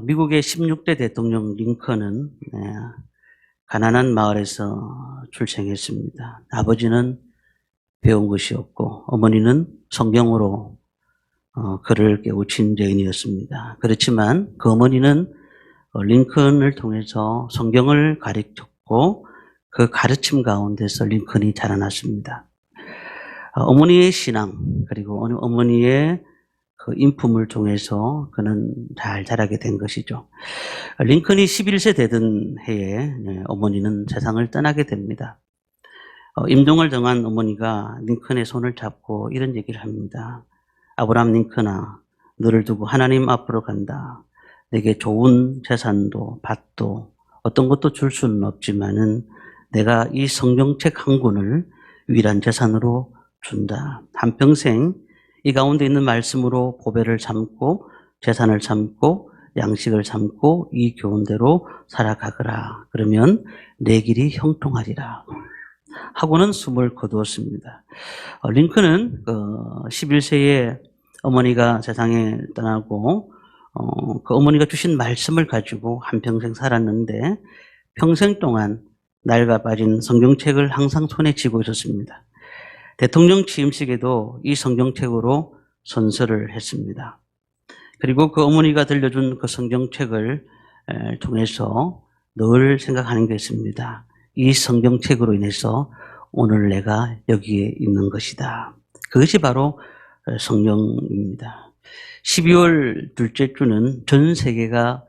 미국의 16대 대통령 링컨은 가난한 마을에서 출생했습니다. 아버지는 배운 것이 없고 어머니는 성경으로 그를 깨우친 여인이었습니다. 그렇지만 그 어머니는 링컨을 통해서 성경을 가르쳤고 그 가르침 가운데서 링컨이 자라났습니다. 어머니의 신앙 그리고 어머니의 그 인품을 통해서 그는 잘 자라게 된 것이죠. 링컨이 11세 되던 해에 어머니는 세상을 떠나게 됩니다. 임종을 정한 어머니가 링컨의 손을 잡고 이런 얘기를 합니다. 아브라함 링컨아, 너를 두고 하나님 앞으로 간다. 내게 좋은 재산도 밭도 어떤 것도 줄 수는 없지만은 내가 이 성경책 한 권을 유일한 재산으로 준다. 한평생 이 가운데 있는 말씀으로 보배를 삼고 재산을 삼고 양식을 삼고 이 교훈대로 살아가거라. 그러면 내 길이 형통하리라. 하고는 숨을 거두었습니다. 링컨은 11세에 어머니가 세상에 떠나고 그 어머니가 주신 말씀을 가지고 한평생 살았는데 평생 동안 낡아 빠진 성경책을 항상 손에 쥐고 있었습니다. 대통령 취임식에도 이 성경책으로 선서를 했습니다. 그리고 그 어머니가 들려준 그 성경책을 통해서 늘 생각하는 게 있습니다. 이 성경책으로 인해서 오늘 내가 여기에 있는 것이다. 그것이 바로 성경입니다. 12월 둘째 주는 전 세계가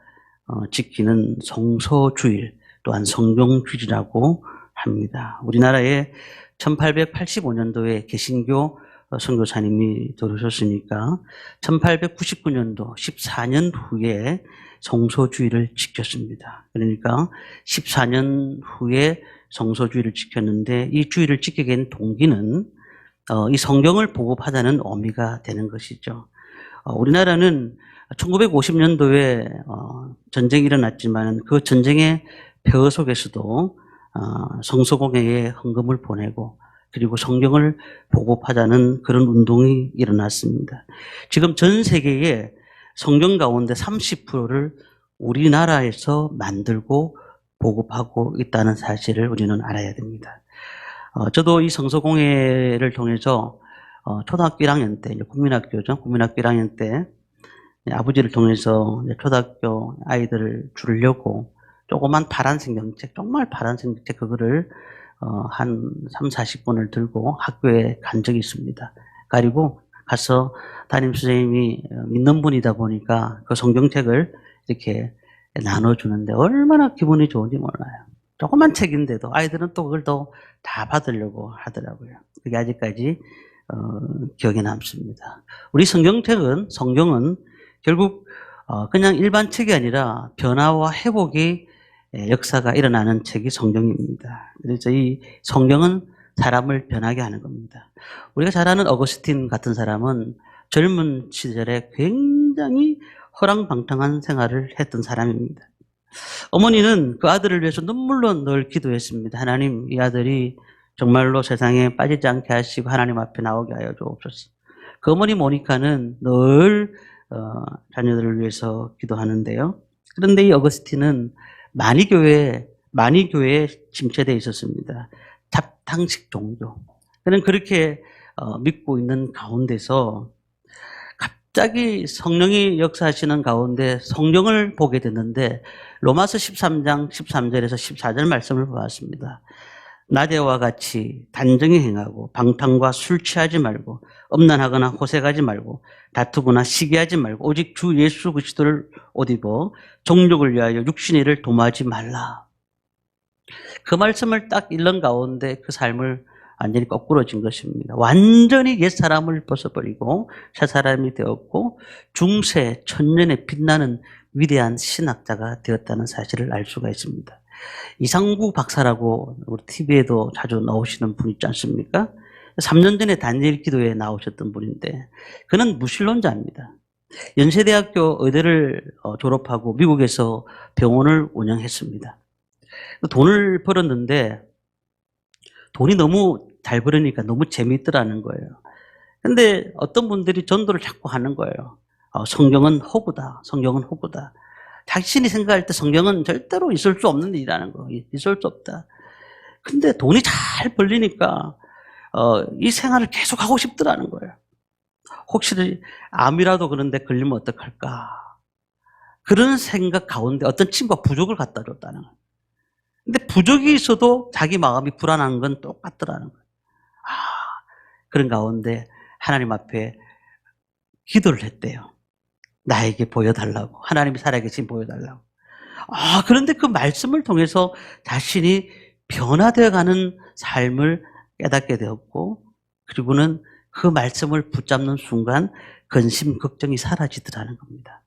지키는 성소주일 또한 성경주일이라고 합니다. 우리나라에 1885년도에 개신교 선교사님이 들어오셨으니까 1899년도 14년 후에 성소주의를 지켰습니다. 그러니까 14년 후에 성소주의를 지켰는데 이 주의를 지키게 된 동기는 이 성경을 보급하자는 의미가 되는 것이죠. 우리나라는 1950년도에 전쟁이 일어났지만 그 전쟁의 폐허 속에서도 성서공회에 헌금을 보내고 그리고 성경을 보급하자는 그런 운동이 일어났습니다. 지금 전 세계에 성경 가운데 30%를 우리나라에서 만들고 보급하고 있다는 사실을 우리는 알아야 됩니다. 저도 이 성서공회를 통해서 초등학교 1학년 때, 국민학교죠. 국민학교 1학년 때 아버지를 통해서 초등학교 아이들을 주려고 조그만 파란 성경책, 정말 파란 성경책 그거를 한 3, 40권을 들고 학교에 간 적이 있습니다. 그리고 가서 담임 선생님이 믿는 분이다 보니까 그 성경책을 이렇게 나눠주는데 얼마나 기분이 좋은지 몰라요. 조그만 책인데도 아이들은 또 그걸 또 다 받으려고 하더라고요. 그게 아직까지 기억에 남습니다. 우리 성경은 결국 그냥 일반 책이 아니라 변화와 회복의 역사가 일어나는 책이 성경입니다. 그래서 이 성경은 사람을 변하게 하는 겁니다. 우리가 잘 아는 어거스틴 같은 사람은 젊은 시절에 굉장히 허랑방탕한 생활을 했던 사람입니다. 어머니는 그 아들을 위해서 눈물로 늘 기도했습니다. 하나님, 이 아들이 정말로 세상에 빠지지 않게 하시고 하나님 앞에 나오게 하여 주옵소서. 그 어머니 모니카는 늘 자녀들을 위해서 기도하는데요. 그런데 이 어거스틴은 만이교회에 침체되어 있었습니다. 잡탕식 종교. 그는 그렇게 믿고 있는 가운데서 갑자기 성령이 역사하시는 가운데 성경을 보게 됐는데 로마서 13장 13절에서 14절 말씀을 보았습니다. 낮에와 같이 단정히 행하고 방탕과 술 취하지 말고 음란하거나 호색하지 말고 다투거나 시기하지 말고 오직 주 예수 그리스도를 옷 입어 정욕을 위하여 육신의 일을 도모하지 말라. 그 말씀을 딱 읽는 가운데 그 삶을 완전히 거꾸러진 것입니다. 완전히 옛사람을 벗어버리고 새사람이 되었고 중세 천년에 빛나는 위대한 신학자가 되었다는 사실을 알 수가 있습니다. 이상구 박사라고 우리 TV에도 자주 나오시는 분 있지 않습니까? 3년 전에 다니엘 기도에 나오셨던 분인데 그는 무신론자입니다. 연세대학교 의대를 졸업하고 미국에서 병원을 운영했습니다. 돈을 벌었는데 돈이 너무 잘 벌으니까 너무 재미있더라는 거예요. 근데 어떤 분들이 전도를 자꾸 하는 거예요. 성경은 호구다. 성경은 호구다. 자신이 생각할 때 성경은 절대로 있을 수 없는 일이라는 거. 있을 수 없다. 근데 돈이 잘 벌리니까 이 생활을 계속 하고 싶더라는 거예요. 혹시 암이라도 그런데 걸리면 어떡할까. 그런 생각 가운데 어떤 친구가 부족을 갖다 줬다는 거예요. 근데 부족이 있어도 자기 마음이 불안한 건 똑같더라는 거예요. 그런 가운데 하나님 앞에 기도를 했대요. 나에게 보여달라고. 하나님이 살아계신 보여달라고. 그런데 그 말씀을 통해서 자신이 변화되어가는 삶을 깨닫게 되었고, 그리고는 그 말씀을 붙잡는 순간 근심, 걱정이 사라지더라는 겁니다.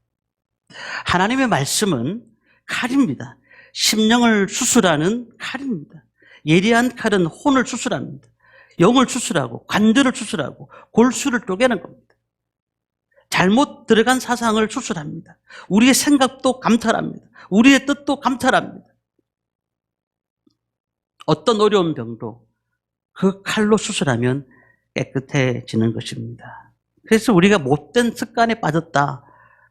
하나님의 말씀은 칼입니다. 심령을 수술하는 칼입니다. 예리한 칼은 혼을 수술합니다. 영을 수술하고 관절을 수술하고 골수를 쪼개는 겁니다. 잘못 들어간 사상을 수술합니다. 우리의 생각도 감찰합니다. 우리의 뜻도 감찰합니다. 어떤 어려운 병도 그 칼로 수술하면 깨끗해지는 것입니다. 그래서 우리가 못된 습관에 빠졌다.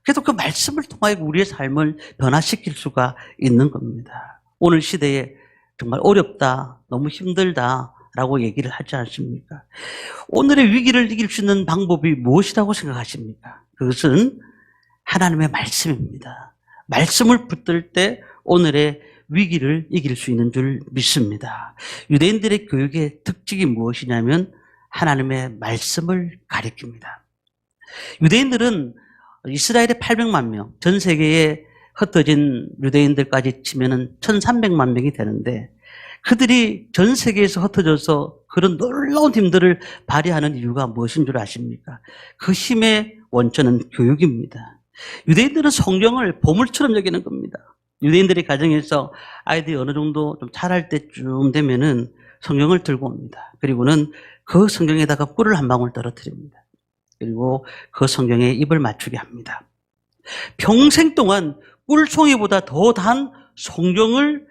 그래도 그 말씀을 통하여 우리의 삶을 변화시킬 수가 있는 겁니다. 오늘 시대에 정말 어렵다, 너무 힘들다라고 얘기를 하지 않습니까? 오늘의 위기를 이길 수 있는 방법이 무엇이라고 생각하십니까? 그것은 하나님의 말씀입니다. 말씀을 붙들 때 오늘의 위기를 이길 수 있는 줄 믿습니다. 유대인들의 교육의 특징이 무엇이냐면 하나님의 말씀을 가리킵니다. 유대인들은 이스라엘의 800만 명, 전 세계에 흩어진 유대인들까지 치면은 1300만 명이 되는데 그들이 전 세계에서 흩어져서 그런 놀라운 힘들을 발휘하는 이유가 무엇인 줄 아십니까? 그 힘의 원천은 교육입니다. 유대인들은 성경을 보물처럼 여기는 겁니다. 유대인들의 가정에서 아이들이 어느 정도 좀 자랄 때쯤 되면은 성경을 들고 옵니다. 그리고는 그 성경에다가 꿀을 한 방울 떨어뜨립니다. 그리고 그 성경에 입을 맞추게 합니다. 평생 동안 꿀송이보다 더 단 성경을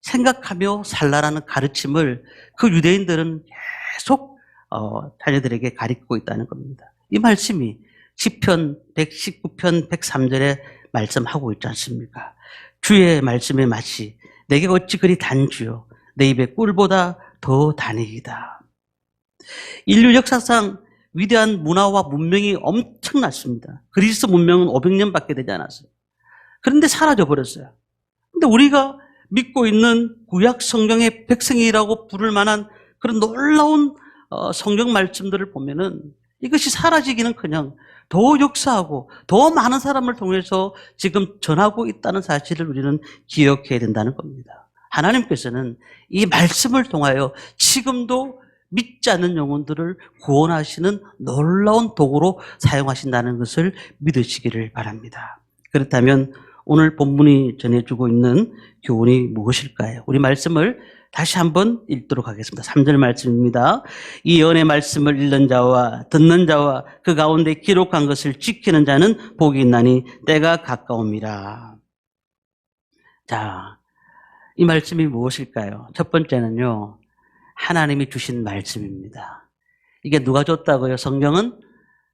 생각하며 살라라는 가르침을 그 유대인들은 계속 자녀들에게 가르치고 있다는 겁니다. 이 말씀이 시편 119편 103절에 말씀하고 있지 않습니까? 주의 말씀의 맛이 내게 어찌 그리 단주요 내 입에 꿀보다 더 단이이다. 인류 역사상 위대한 문화와 문명이 엄청났습니다. 그리스 문명은 500년밖에 되지 않았어요. 그런데 사라져 버렸어요. 근데 우리가 믿고 있는 구약 성경의 백성이라고 부를 만한 그런 놀라운 성경 말씀들을 보면은 이것이 사라지기는커녕 더 역사하고 더 많은 사람을 통해서 지금 전하고 있다는 사실을 우리는 기억해야 된다는 겁니다. 하나님께서는 이 말씀을 통하여 지금도 믿지 않는 영혼들을 구원하시는 놀라운 도구로 사용하신다는 것을 믿으시기를 바랍니다. 그렇다면 오늘 본문이 전해주고 있는 교훈이 무엇일까요? 우리 말씀을 다시 한번 읽도록 하겠습니다. 3절 말씀입니다. 이 은혜의 말씀을 읽는 자와 듣는 자와 그 가운데 기록한 것을 지키는 자는 복이 있나니 때가 가까움이라. 자, 이 말씀이 무엇일까요? 첫 번째는요, 하나님이 주신 말씀입니다. 이게 누가 줬다고요? 성경은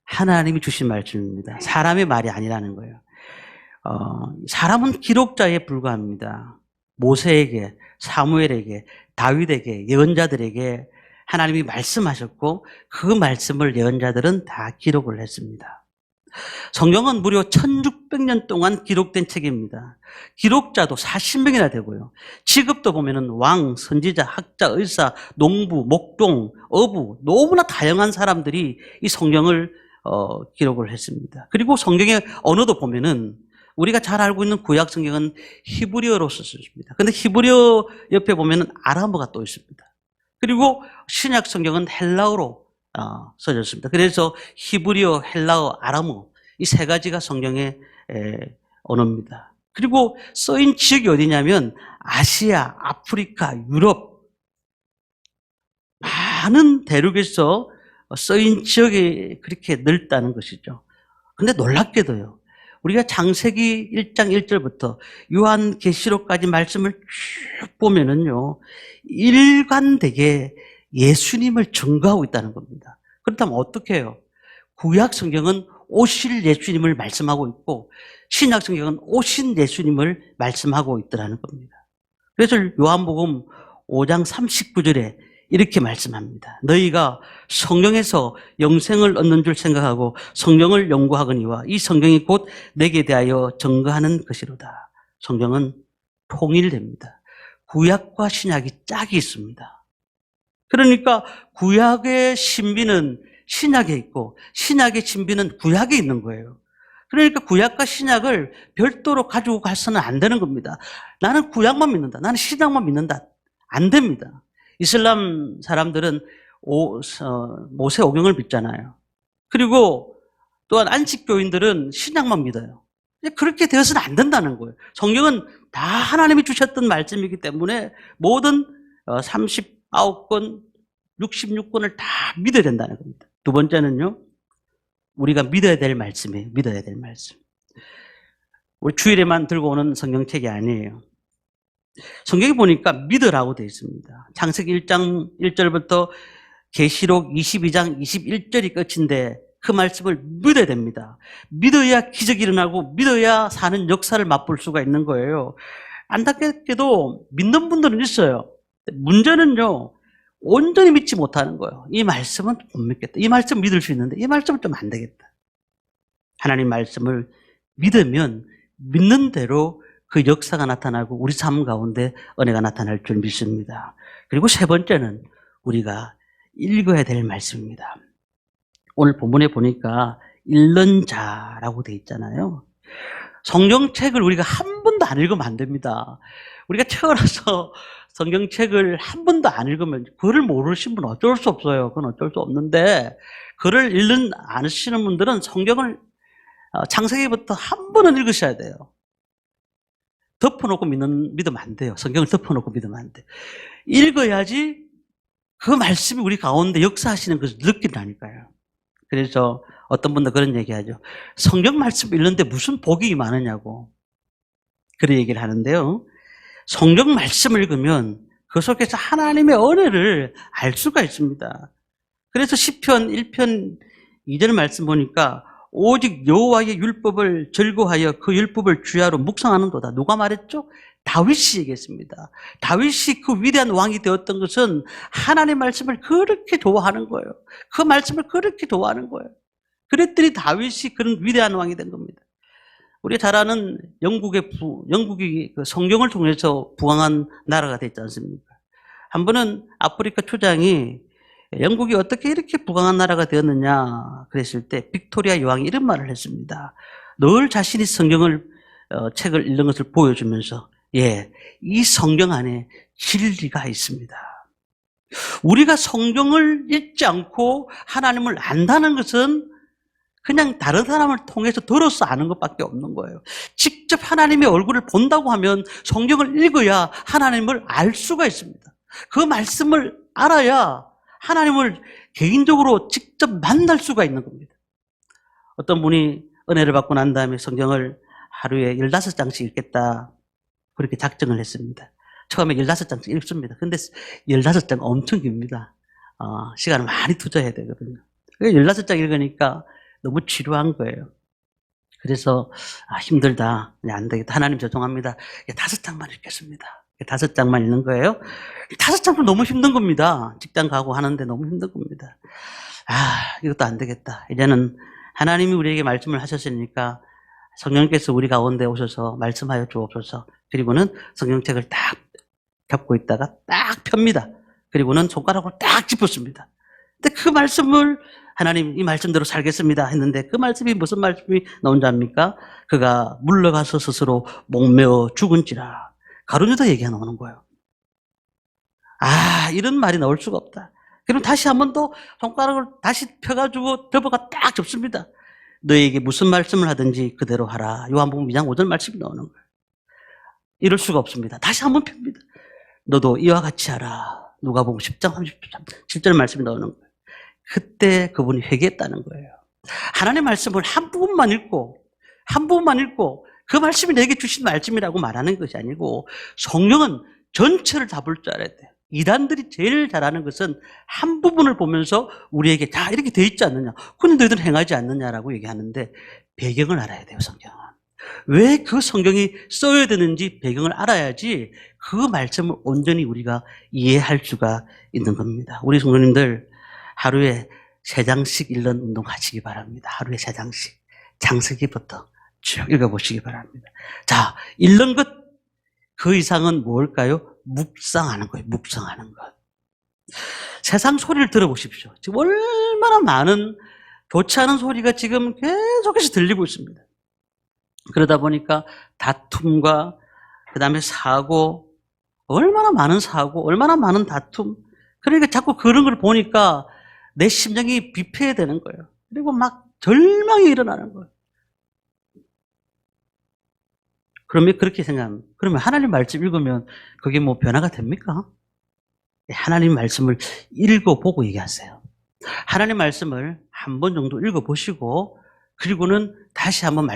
하나님이 주신 말씀입니다. 사람의 말이 아니라는 거예요. 사람은 기록자에 불과합니다. 모세에게, 사무엘에게, 다윗에게, 예언자들에게 하나님이 말씀하셨고 그 말씀을 예언자들은 다 기록을 했습니다. 성경은 무려 1600년 동안 기록된 책입니다. 기록자도 40명이나 되고요. 직업도 보면은 왕, 선지자, 학자, 의사, 농부, 목동, 어부 너무나 다양한 사람들이 이 성경을 기록을 했습니다. 그리고 성경의 언어도 보면은 우리가 잘 알고 있는 구약 성경은 히브리어로 썼습니다. 근데 히브리어 옆에 보면은 아람어가 또 있습니다. 그리고 신약 성경은 헬라어로 써졌습니다. 그래서 히브리어, 헬라어, 아람어 이 세 가지가 성경의 언어입니다. 그리고 쓰인 지역이 어디냐면 아시아, 아프리카, 유럽 많은 대륙에서 쓰인 지역이 그렇게 넓다는 것이죠. 근데 놀랍게도요. 우리가 창세기 1장 1절부터 요한계시록까지 말씀을 쭉 보면은요. 일관되게 예수님을 증거하고 있다는 겁니다. 그렇다면 어떻게 해요? 구약 성경은 오실 예수님을 말씀하고 있고 신약 성경은 오신 예수님을 말씀하고 있더라는 겁니다. 그래서 요한복음 5장 39절에 이렇게 말씀합니다. 너희가 성령에서 영생을 얻는 줄 생각하고 성령을 연구하거니와 이 성경이 곧 내게 대하여 증거하는 것이로다. 성경은 통일됩니다. 구약과 신약이 짝이 있습니다. 그러니까 구약의 신비는 신약에 있고 신약의 신비는 구약에 있는 거예요. 그러니까 구약과 신약을 별도로 가지고 가서는 안 되는 겁니다. 나는 구약만 믿는다. 나는 신약만 믿는다. 안 됩니다. 이슬람 사람들은 모세 오경을 믿잖아요. 그리고 또한 안식교인들은 신약만 믿어요. 그렇게 되어서는 안 된다는 거예요. 성경은 다 하나님이 주셨던 말씀이기 때문에 모든 39권, 66권을 다 믿어야 된다는 겁니다. 두 번째는요, 우리가 믿어야 될 말씀이에요. 믿어야 될 말씀. 우리 주일에만 들고 오는 성경책이 아니에요. 성경에 보니까 믿으라고 되어 있습니다. 창세기 1장 1절부터 계시록 22장 21절이 끝인데 그 말씀을 믿어야 됩니다. 믿어야 기적이 일어나고 믿어야 사는 역사를 맛볼 수가 있는 거예요. 안타깝게도 믿는 분들은 있어요. 문제는요, 온전히 믿지 못하는 거예요. 이 말씀은 못 믿겠다. 이 말씀 믿을 수 있는데 이 말씀은 좀 안 되겠다. 하나님 말씀을 믿으면 믿는 대로 그 역사가 나타나고 우리 삶 가운데 은혜가 나타날 줄 믿습니다. 그리고 세 번째는 우리가 읽어야 될 말씀입니다. 오늘 본문에 보니까 읽는 자라고 되어 있잖아요. 성경책을 우리가 한 번도 안 읽으면 안 됩니다. 우리가 태어나서 성경책을 한 번도 안 읽으면 글을 모르시는 분은 어쩔 수 없어요. 그건 어쩔 수 없는데 글을 읽는 않으시는 분들은 성경을 창세기부터 한 번은 읽으셔야 돼요. 덮어놓고 믿으면 안 돼요. 성경을 덮어놓고 믿으면 안 돼요. 읽어야지 그 말씀이 우리 가운데 역사하시는 것을 느낀다니까요. 그래서 어떤 분들 그런 얘기하죠. 성경 말씀 읽는데 무슨 복이 많으냐고 그런 얘기를 하는데요. 성경 말씀을 읽으면 그 속에서 하나님의 은혜를 알 수가 있습니다. 그래서 시편 1편 2절 말씀 보니까 오직 여호와의 율법을 즐거워하여 그 율법을 주야로 묵상하는도다. 누가 말했죠? 다윗이 얘기했습니다. 다윗이 그 위대한 왕이 되었던 것은 하나님의 말씀을 그렇게 좋아하는 거예요. 그 말씀을 그렇게 좋아하는 거예요. 그랬더니 다윗이 그런 위대한 왕이 된 겁니다. 우리가 잘 아는 영국이 그 성경을 통해서 부강한 나라가 됐지 않습니까? 한 번은 아프리카 초장이 영국이 어떻게 이렇게 부강한 나라가 되었느냐 그랬을 때 빅토리아 여왕이 이런 말을 했습니다. 늘 자신이 책을 읽는 것을 보여주면서 이 성경 안에 진리가 있습니다. 우리가 성경을 읽지 않고 하나님을 안다는 것은 그냥 다른 사람을 통해서 들어서 아는 것밖에 없는 거예요. 직접 하나님의 얼굴을 본다고 하면 성경을 읽어야 하나님을 알 수가 있습니다. 그 말씀을 알아야 하나님을 개인적으로 직접 만날 수가 있는 겁니다. 어떤 분이 은혜를 받고 난 다음에 성경을 하루에 15장씩 읽겠다 그렇게 작정을 했습니다. 처음에 15장씩 읽습니다. 근데 15장 엄청 깁니다. 시간을 많이 투자해야 되거든요. 15장 읽으니까 너무 지루한 거예요. 그래서 힘들다. 안 되겠다. 하나님 죄송합니다. 5장만 읽겠습니다. 5장만 읽는 거예요. 5장도 너무 힘든 겁니다. 직장 가고 하는데 너무 힘든 겁니다. 이것도 안 되겠다. 이제는 하나님이 우리에게 말씀을 하셨으니까 성령께서 우리 가운데 오셔서 말씀하여 주옵소서. 그리고는 성경책을 딱 잡고 있다가 딱 펴니다. 그리고는 손가락으로 딱 짚었습니다. 근데 그 말씀을 하나님 이 말씀대로 살겠습니다 했는데 그 말씀이 무슨 말씀이 나온 줄 압니까? 그가 물러가서 스스로 목매어 죽은지라. 가룟유다 얘기가 나오는 거예요. 이런 말이 나올 수가 없다. 그럼 다시 한 번 더 손가락을 다시 펴가지고 접어가 딱 접습니다. 너에게 무슨 말씀을 하든지 그대로 하라. 요한복음 2장 5절 말씀이 나오는 거예요. 이럴 수가 없습니다. 다시 한 번 펴니다. 너도 이와 같이 하라. 누가복음 10장 37절 말씀이 나오는 거예요. 그때 그분이 회개했다는 거예요. 하나님의 말씀을 한 부분만 읽고 그 말씀이 내게 주신 말씀이라고 말하는 것이 아니고 성령은 전체를 다 볼 줄 알아야 돼요. 이단들이 제일 잘하는 것은 한 부분을 보면서 우리에게 다 이렇게 돼 있지 않느냐. 근데 너희들은 행하지 않느냐라고 얘기하는데 배경을 알아야 돼요, 성경은. 왜 그 성경이 써야 되는지 배경을 알아야지 그 말씀을 온전히 우리가 이해할 수가 있는 겁니다. 우리 성도님들 하루에 3장씩 읽는 운동 하시기 바랍니다. 하루에 3장씩. 장세기부터 쭉 읽어보시기 바랍니다. 자, 읽는 것, 그 이상은 뭘까요? 묵상하는 거예요. 묵상하는 것. 세상 소리를 들어보십시오. 지금 얼마나 많은 좋지 않은 소리가 지금 계속해서 들리고 있습니다. 그러다 보니까 다툼과 그 다음에 사고, 얼마나 많은 사고, 얼마나 많은 다툼. 그러니까 자꾸 그런 걸 보니까 내 심장이 비폐되는 거예요. 그리고 막 절망이 일어나는 거예요. 그러면 그렇게 생각하면, 그러면 하나님 말씀 읽으면 그게 뭐 변화가 됩니까? 하나님 말씀을 읽어보고 얘기하세요. 하나님 말씀을 한 번 정도 읽어보시고, 그리고는 다시 한번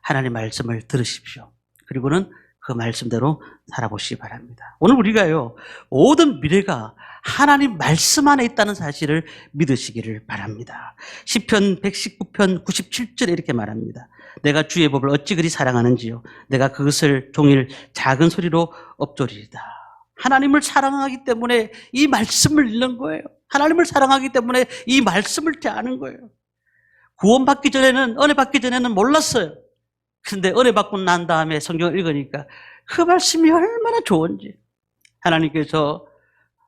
하나님 말씀을 들으십시오. 그리고는 그 말씀대로 살아보시기 바랍니다. 오늘 우리가요, 모든 미래가 하나님 말씀 안에 있다는 사실을 믿으시기를 바랍니다. 시편 119편 97절에 이렇게 말합니다. 내가 주의 법을 어찌 그리 사랑하는지요. 내가 그것을 종일 작은 소리로 엎조리이다. 하나님을 사랑하기 때문에 이 말씀을 읽는 거예요. 하나님을 사랑하기 때문에 이 말씀을 아는 거예요. 구원받기 전에는, 은혜 받기 전에는 몰랐어요. 근데 은혜 받고 난 다음에 성경을 읽으니까 그 말씀이 얼마나 좋은지, 하나님께서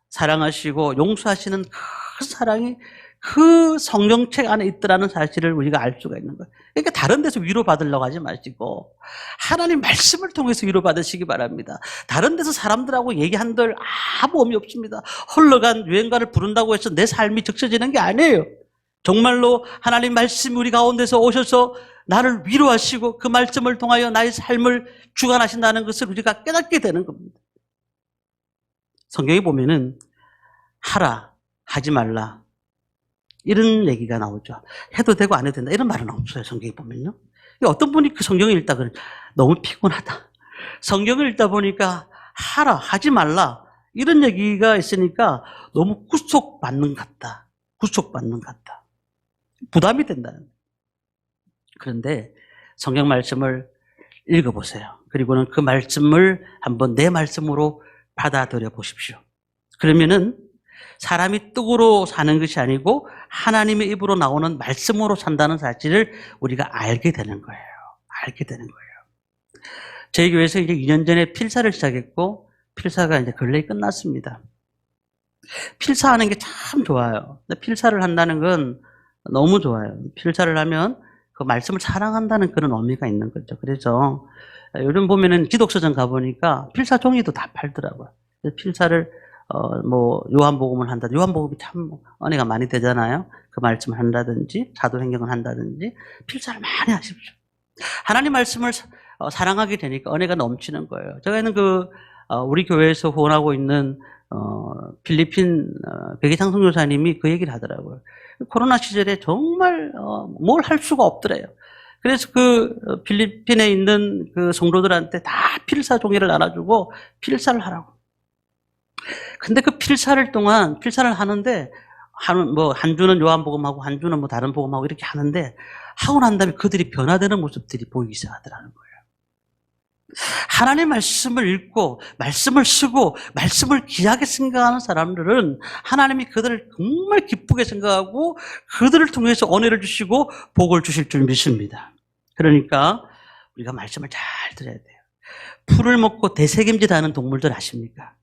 사랑하시고 용서하시는 그 사랑이 그 성경책 안에 있더라는 사실을 우리가 알 수가 있는 거예요. 그러니까 다른 데서 위로받으려고 하지 마시고 하나님 말씀을 통해서 위로받으시기 바랍니다. 다른 데서 사람들하고 얘기한들 아무 의미 없습니다. 흘러간 유행가를 부른다고 해서 내 삶이 적셔지는 게 아니에요. 정말로 하나님 말씀이 우리 가운데서 오셔서 나를 위로하시고 그 말씀을 통하여 나의 삶을 주관하신다는 것을 우리가 깨닫게 되는 겁니다. 성경에 보면은 하라, 하지 말라 이런 얘기가 나오죠. 해도 되고 안 해도 된다 이런 말은 없어요. 성경에 보면요. 어떤 분이 그 성경을 읽다 그래, 너무 피곤하다. 성경을 읽다 보니까 하라, 하지 말라 이런 얘기가 있으니까 너무 구속받는 것 같다. 구속받는 것 같다. 부담이 된다는. 그런데 성경 말씀을 읽어보세요. 그리고는 그 말씀을 한번 내 말씀으로 받아들여 보십시오. 그러면은 사람이 뜻으로 사는 것이 아니고 하나님의 입으로 나오는 말씀으로 산다는 사실을 우리가 알게 되는 거예요. 알게 되는 거예요. 저희 교회에서 이제 2년 전에 필사를 시작했고 필사가 이제 근래에 끝났습니다. 필사하는 게 참 좋아요. 필사를 한다는 건 너무 좋아요. 필사를 하면 그 말씀을 사랑한다는 그런 의미가 있는 거죠. 그래서 요즘 보면은 기독서점 가보니까 필사 종이도 다 팔더라고요. 필사를 요한복음을 한다. 요한복음이 참 은혜가 많이 되잖아요. 그 말씀을 한다든지 사도행전을 한다든지 필사를 많이 하십시오. 하나님 말씀을 사랑하게 되니까 은혜가 넘치는 거예요. 제가 우리 교회에서 후원하고 있는 필리핀 백이상 선교사님이 그 얘기를 하더라고요. 코로나 시절에 정말 뭘 할 수가 없더래요. 그래서 그 필리핀에 있는 그 성도들한테 다 필사 종이를 나눠주고 필사를 하라고. 근데 그 필사를 하는데 한 주는 요한복음하고 한 주는 다른 복음하고 이렇게 하는데 하고 난 다음에 그들이 변화되는 모습들이 보이기 시작하더라는 거예요. 하나님의 말씀을 읽고 말씀을 쓰고 말씀을 귀하게 생각하는 사람들은 하나님이 그들을 정말 기쁘게 생각하고 그들을 통해서 은혜를 주시고 복을 주실 줄 믿습니다. 그러니까 우리가 말씀을 잘 들어야 돼요. 풀을 먹고 대책임질하는 동물들 아십니까?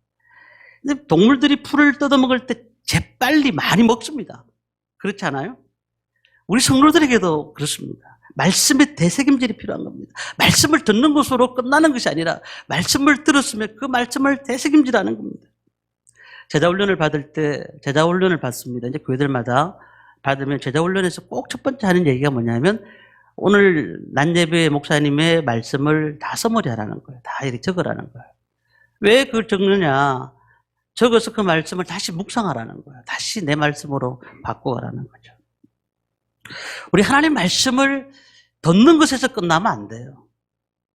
근데 동물들이 풀을 뜯어먹을 때 재빨리 많이 먹습니다. 그렇지 않아요? 우리 성도들에게도 그렇습니다. 말씀의 대책임질이 필요한 겁니다. 말씀을 듣는 것으로 끝나는 것이 아니라 말씀을 들었으면 그 말씀을 대책임질하는 겁니다. 제자훈련을 받을 때 제자훈련을 받습니다. 이제 교회들마다 받으면 제자훈련에서 꼭 첫 번째 하는 얘기가 뭐냐면 오늘 낮예배 목사님의 말씀을 다 서머리하라는 거예요. 다 이렇게 적으라는 거예요. 왜 그걸 적느냐? 적어서 그 말씀을 다시 묵상하라는 거예요. 다시 내 말씀으로 바꿔가라는 거죠. 우리 하나님 말씀을 듣는 것에서 끝나면 안 돼요.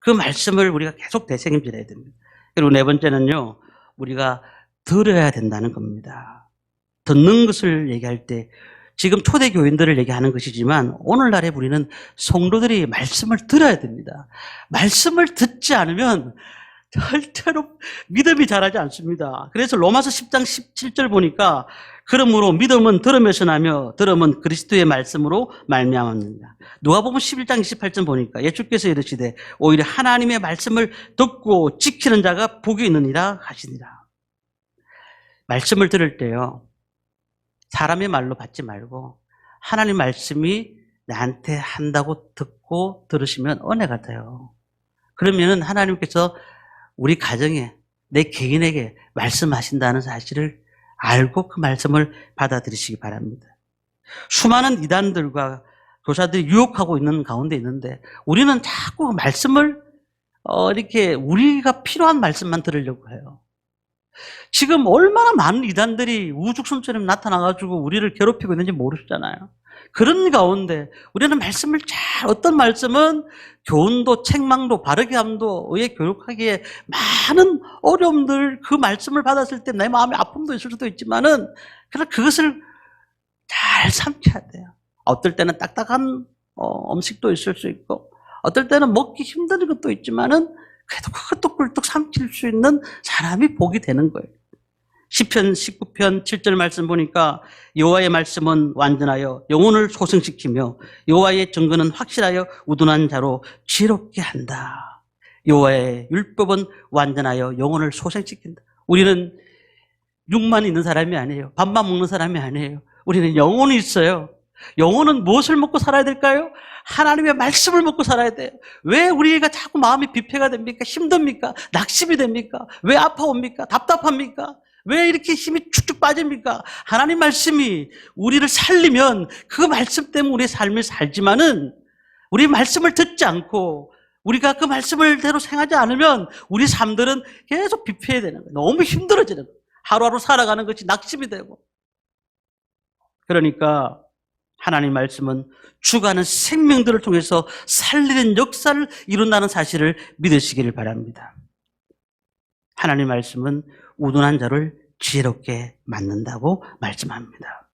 그 말씀을 우리가 계속 되새김질해야 됩니다. 그리고 네 번째는요, 우리가 들어야 된다는 겁니다. 듣는 것을 얘기할 때 지금 초대교인들을 얘기하는 것이지만 오늘날에 우리는 성도들이 말씀을 들어야 됩니다. 말씀을 듣지 않으면 절대로 믿음이 자라지 않습니다. 그래서 로마서 10장 17절 보니까 그러므로 믿음은 들음에서 나며 들음은 그리스도의 말씀으로 말미암았느니라. 누가복음 11장 28절 보니까 예수께서 이르시되 오히려 하나님의 말씀을 듣고 지키는 자가 복이 있느니라 하시니라. 말씀을 들을 때요, 사람의 말로 받지 말고 하나님 말씀이 나한테 한다고 듣고 들으시면 은혜가 돼요. 그러면은 하나님께서 우리 가정에, 내 개인에게 말씀하신다는 사실을 알고 그 말씀을 받아들이시기 바랍니다. 수많은 이단들과 교사들이 유혹하고 있는 가운데 있는데 우리는 자꾸 그 말씀을 이렇게 우리가 필요한 말씀만 들으려고 해요. 지금 얼마나 많은 이단들이 우죽순처럼 나타나가지고 우리를 괴롭히고 있는지 모르시잖아요. 그런 가운데 우리는 말씀을 잘, 어떤 말씀은 교훈도 책망도 바르게 함도 의에 교육하기에 많은 어려움들, 그 말씀을 받았을 때 내 마음에 아픔도 있을 수도 있지만은 그러나 그것을 잘 삼켜야 돼요. 어떨 때는 딱딱한 음식도 있을 수 있고 어떨 때는 먹기 힘든 것도 있지만은 그래도 그것도 꿀떡 삼킬 수 있는 사람이 복이 되는 거예요. 시편 19편 7절 말씀 보니까 여호와의 말씀은 완전하여 영혼을 소생시키며 여호와의 증거는 확실하여 우둔한 자로 지혜롭게 한다. 여호와의 율법은 완전하여 영혼을 소생시킨다. 우리는 육만 있는 사람이 아니에요. 밥만 먹는 사람이 아니에요. 우리는 영혼이 있어요. 영혼은 무엇을 먹고 살아야 될까요? 하나님의 말씀을 먹고 살아야 돼요. 왜 우리가 자꾸 마음이 비폐가 됩니까? 힘듭니까? 낙심이 됩니까? 왜 아파옵니까? 답답합니까? 왜 이렇게 힘이 축축 빠집니까? 하나님 말씀이 우리를 살리면 그 말씀 때문에 우리의 삶을 살지만은 우리 말씀을 듣지 않고 우리가 그 말씀을 대로 생하지 않으면 우리 삶들은 계속 비폐해야 되는 거예요. 너무 힘들어지는 거예요. 하루하루 살아가는 것이 낙심이 되고. 그러니까 하나님 말씀은 죽어가는 생명들을 통해서 살리는 역사를 이룬다는 사실을 믿으시기를 바랍니다. 하나님 말씀은 우둔한 자를 지혜롭게 만든다고 말씀합니다.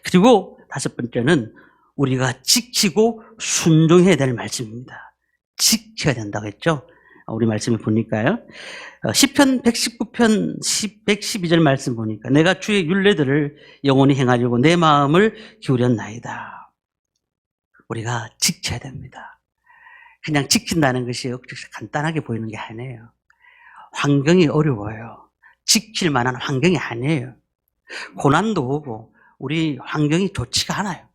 그리고 다섯 번째는 우리가 지키고 순종해야 될 말씀입니다. 지켜야 된다고 했죠. 우리 말씀을 보니까요. 시편 119편 112절 말씀 보니까 내가 주의 율례들을 영원히 행하려고 내 마음을 기울였나이다. 우리가 지켜야 됩니다. 그냥 지킨다는 것이 간단하게 보이는 게 아니에요. 환경이 어려워요. 지킬 만한 환경이 아니에요. 고난도 오고 우리 환경이 좋지가 않아요.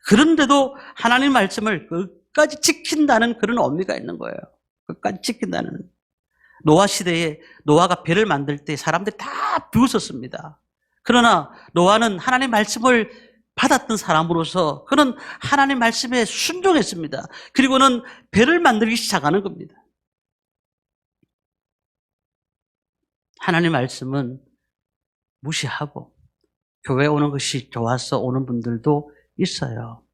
그런데도 하나님 말씀을 끝까지 지킨다는 그런 의미가 있는 거예요. 끝까지 지킨다는. 노아 시대에 노아가 배를 만들 때 사람들이 다 비웃었습니다. 그러나 노아는 하나님 말씀을 받았던 사람으로서 그는 하나님 말씀에 순종했습니다. 그리고는 배를 만들기 시작하는 겁니다. 하나님 말씀은 무시하고 교회 오는 것이 좋아서 오는 분들도 있어요.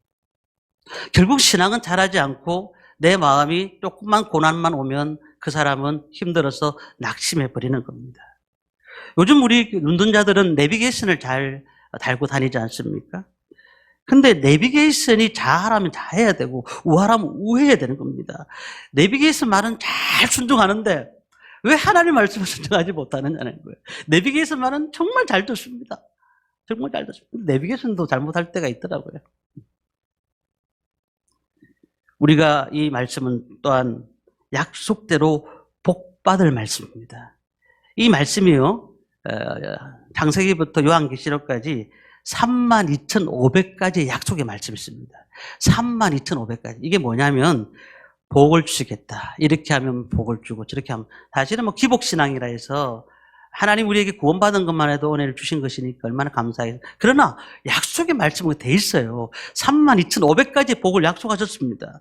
결국 신앙은 자라지 않고 내 마음이 조금만 고난만 오면 그 사람은 힘들어서 낙심해버리는 겁니다. 요즘 우리 운전자들은 내비게이션을 잘 달고 다니지 않습니까? 근데 내비게이션이 좌하라면 좌해야 되고 우하라면 우해야 되는 겁니다. 내비게이션 말은 잘 순종하는데 왜 하나님 말씀을 순종하지 못하느냐는 거예요. 내비게이션 말은 정말 잘 듣습니다. 정말 잘 듣습니다. 내비게이션도 잘못할 때가 있더라고요. 우리가 이 말씀은 또한 약속대로 복받을 말씀입니다. 이 말씀이요, 창세기부터 요한계시록까지 32,500가지의 약속의 말씀이 있습니다. 32,500가지. 이게 뭐냐면 복을 주시겠다. 이렇게 하면 복을 주고 저렇게 하면, 사실은 뭐 기복신앙이라 해서 하나님 우리에게 구원받은 것만 해도 은혜를 주신 것이니까 얼마나 감사해요. 그러나 약속의 말씀이 돼 있어요. 32,500가지의 복을 약속하셨습니다.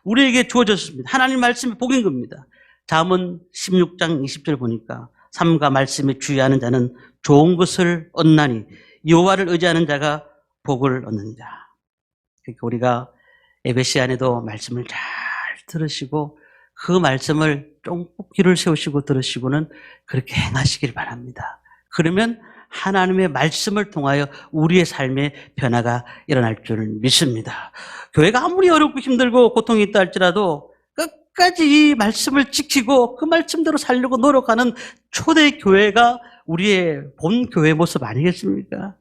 우리에게 주어졌습니다. 하나님 말씀이 복인 겁니다. 잠언 16장 20절 보니까 삶과 말씀에 주의하는 자는 좋은 것을 얻나니 여호와를 의지하는 자가 복을 얻는 자. 그러니까 우리가 예배 시간에도 말씀을 잘 들으시고 그 말씀을 쫑긋 귀를 세우시고 들으시고는 그렇게 행하시길 바랍니다. 그러면 하나님의 말씀을 통하여 우리의 삶의 변화가 일어날 줄 믿습니다. 교회가 아무리 어렵고 힘들고 고통이 있다 할지라도 끝까지 이 말씀을 지키고 그 말씀대로 살려고 노력하는 초대 교회가 우리의 본 교회 모습 아니겠습니까?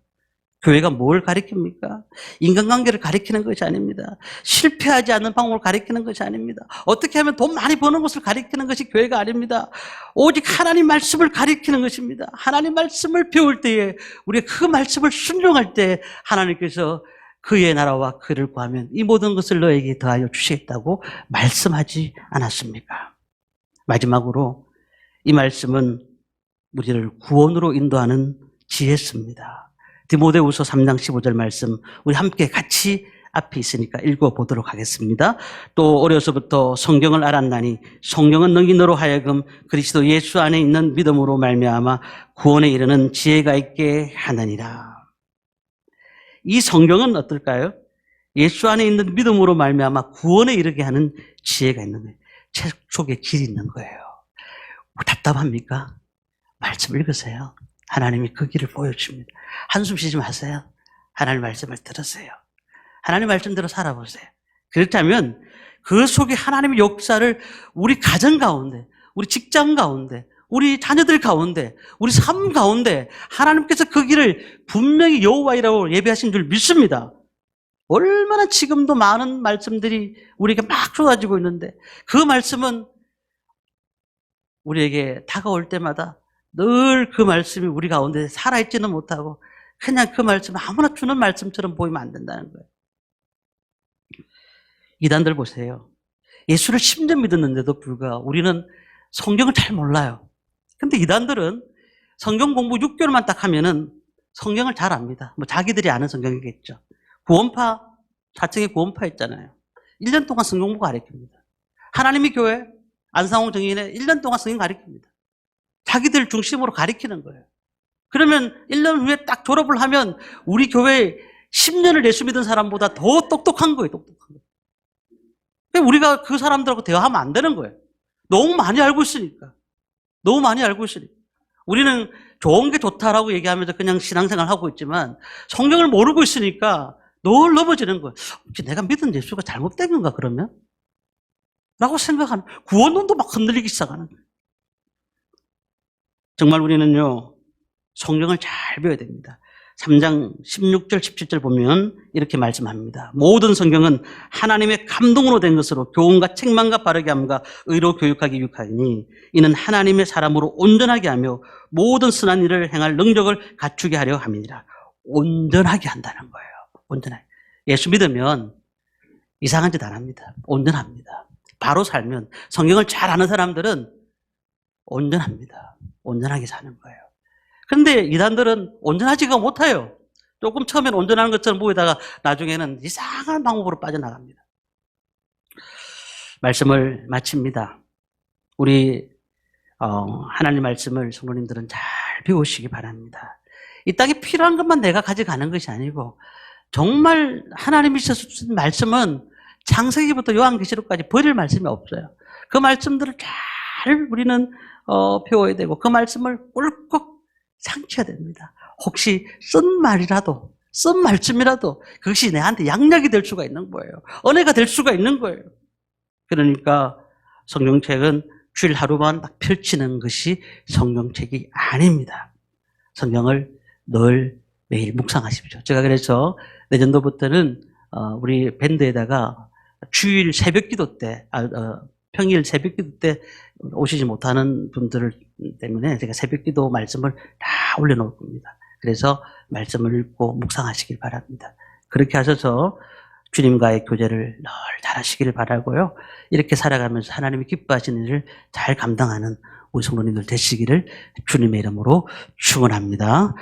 교회가 뭘 가리킵니까? 인간관계를 가리키는 것이 아닙니다. 실패하지 않는 방법을 가리키는 것이 아닙니다. 어떻게 하면 돈 많이 버는 것을 가리키는 것이 교회가 아닙니다. 오직 하나님 말씀을 가리키는 것입니다. 하나님 말씀을 배울 때에 우리가 그 말씀을 순종할 때 하나님께서 그의 나라와 그를 구하면 이 모든 것을 너에게 더하여 주시겠다고 말씀하지 않았습니까? 마지막으로 이 말씀은 우리를 구원으로 인도하는 지혜입니다. 디모데후서 3장 15절 말씀 우리 함께 같이 앞에 있으니까 읽어보도록 하겠습니다. 또 어려서부터 성경을 알았나니 성경은 너희 너로 하여금 그리스도 예수 안에 있는 믿음으로 말미암아 구원에 이르는 지혜가 있게 하느니라. 이 성경은 어떨까요? 예수 안에 있는 믿음으로 말미암아 구원에 이르게 하는 지혜가 있는 거예요. 책 속에 길이 있는 거예요. 답답합니까? 말씀 읽으세요. 하나님이 그 길을 보여줍니다. 한숨 쉬지 마세요. 하나님 말씀을 들으세요. 하나님 말씀대로 살아보세요. 그렇다면 그 속에 하나님의 역사를 우리 가정 가운데, 우리 직장 가운데, 우리 자녀들 가운데, 우리 삶 가운데 하나님께서 그 길을 분명히 여호와이라고 예배하신 줄 믿습니다. 얼마나 지금도 많은 말씀들이 우리에게 막 쏟아지고 있는데 그 말씀은 우리에게 다가올 때마다 늘 그 말씀이 우리 가운데 살아있지는 못하고 그냥 그 말씀 아무나 주는 말씀처럼 보이면 안 된다는 거예요. 이단들 보세요. 예수를 10년 믿었는데도 불구하고 우리는 성경을 잘 몰라요. 근데 이단들은 성경 공부 6개월만 딱 하면은 성경을 잘 압니다. 뭐 자기들이 아는 성경이겠죠. 구원파, 4층에 구원파 있잖아요. 1년 동안 성경 공부 가르칩니다. 하나님의 교회, 안상홍 정인회 1년 동안 성경 가르칩니다. 자기들 중심으로 가리키는 거예요. 그러면 1년 후에 딱 졸업을 하면 우리 교회 10년을 예수 믿은 사람보다 더 똑똑한 거예요. 똑똑한 거예요. 우리가 그 사람들하고 대화하면 안 되는 거예요. 너무 많이 알고 있으니까. 너무 많이 알고 있으니까. 우리는 좋은 게 좋다라고 얘기하면서 그냥 신앙생활 하고 있지만 성경을 모르고 있으니까 늘 넘어지는 거예요. 혹시 내가 믿은 예수가 잘못된 건가 그러면? 라고 생각하는 구원론도 막 흔들리기 시작하는 거예요. 정말 우리는요, 성경을 잘 배워야 됩니다. 3장 16절, 17절 보면 이렇게 말씀합니다. 모든 성경은 하나님의 감동으로 된 것으로 교훈과 책망과 바르게 함과 의로 교육하기 유익하니 이는 하나님의 사람으로 온전하게 하며 모든 선한 일을 행할 능력을 갖추게 하려 함이니라. 온전하게 한다는 거예요. 온전하게. 예수 믿으면 이상한 짓 안 합니다. 온전합니다. 바로 살면 성경을 잘 아는 사람들은 온전합니다. 온전하게 사는 거예요. 그런데 이단들은 온전하지가 못해요. 조금 처음엔 온전한 것처럼 보이다가 나중에는 이상한 방법으로 빠져나갑니다. 말씀을 마칩니다. 우리 하나님 말씀을 성도님들은 잘 배우시기 바랍니다. 이 땅에 필요한 것만 내가 가져가는 것이 아니고 정말 하나님이 주신 말씀은 창세기부터 요한계시록까지 버릴 말씀이 없어요. 그 말씀들을 잘 우리는 배워야 되고 그 말씀을 꿀꺽 상처야 됩니다. 혹시 쓴 말이라도 쓴 말씀이라도 그것이 내한테 양약이 될 수가 있는 거예요. 은혜가 될 수가 있는 거예요. 그러니까 성경책은 주일 하루만 막 펼치는 것이 성경책이 아닙니다. 성경을 늘 매일 묵상하십시오. 제가 그래서 내년도부터는 우리 밴드에다가 주일 새벽기도 때 평일 새벽기도 때 오시지 못하는 분들 때문에 제가 새벽기도 말씀을 다 올려놓을 겁니다. 그래서 말씀을 읽고 묵상하시길 바랍니다. 그렇게 하셔서 주님과의 교제를 늘 잘하시기를 바라고요. 이렇게 살아가면서 하나님이 기뻐하시는 일을 잘 감당하는 우리 성도님들 되시기를 주님의 이름으로 축원합니다.